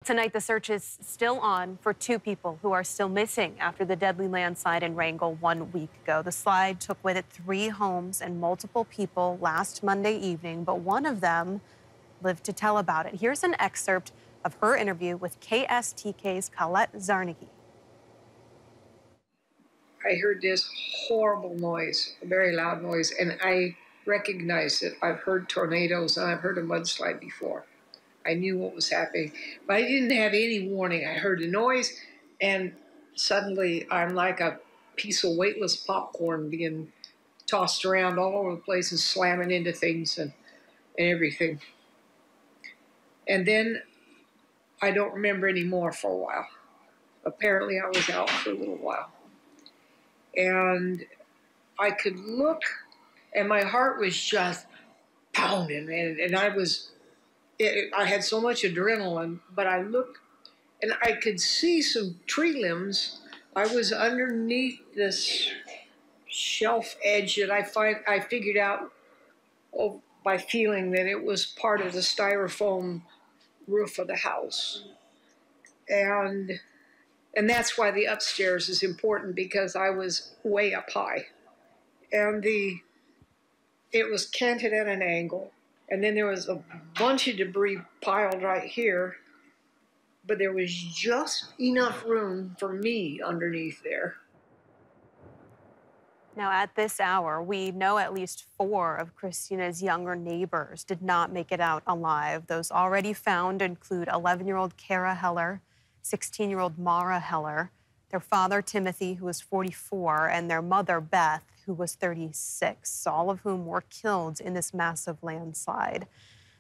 Tonight, the search is still on for two people who are still missing after the deadly landslide in Wrangell 1 week ago. The slide took with it 3 homes and multiple people last Monday evening, but one of them lived to tell about it. Here's an excerpt of her interview with KSTK's Colette Zarnicki. I heard this horrible noise, a very loud noise, and I recognized it. I've heard tornadoes and I've heard a mudslide before. I knew what was happening, but I didn't have any warning. I heard a noise, and suddenly I'm like a piece of weightless popcorn being tossed around all over the place and slamming into things and everything. And then I don't remember any more for a while. Apparently I was out for a little while. And I could look, and my heart was just pounding, and I had so much adrenaline, but I looked, and I could see some tree limbs. I was underneath this shelf edge that I figured out by feeling that it was part of the styrofoam roof of the house. And that's why the upstairs is important, because I was way up high. And it was canted at an angle. And then there was a bunch of debris piled right here, but there was just enough room for me underneath there. Now, at this hour, we know at least 4 of Christina's younger neighbors did not make it out alive. Those already found include 11-year-old Kara Heller, 16-year-old Mara Heller, their father, Timothy, who was 44, and their mother, Beth, who was 36, all of whom were killed in this massive landslide.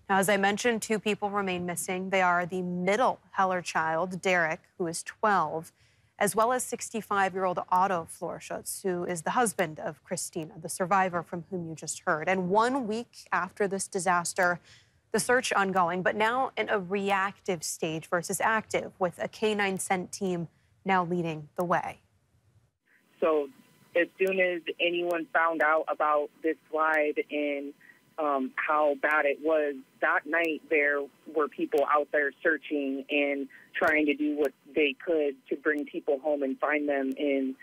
Now, as I mentioned, 2 people remain missing. They are the middle Heller child, Derek, who is 12, as well as 65-year-old Otto Florschutz, who is the husband of Christina, the survivor from whom you just heard. And 1 week after this disaster, the search ongoing, but now in a reactive stage versus active, with a K-9 scent team now leading the way. So as soon as anyone found out about this slide and how bad it was, that night there were people out there searching and trying to do what they could to bring people home and find them. And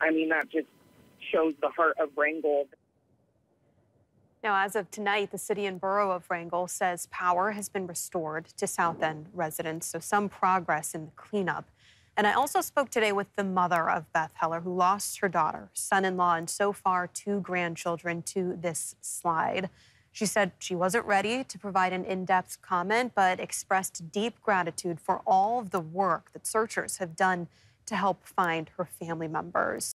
I mean, that just shows the heart of Wrangell. Now, as of tonight, the city and borough of Wrangell says power has been restored to South End residents, so some progress in the cleanup. And I also spoke today with the mother of Beth Heller, who lost her daughter, son-in-law, and so far 2 grandchildren to this slide. She said she wasn't ready to provide an in-depth comment, but expressed deep gratitude for all of the work that searchers have done to help find her family members.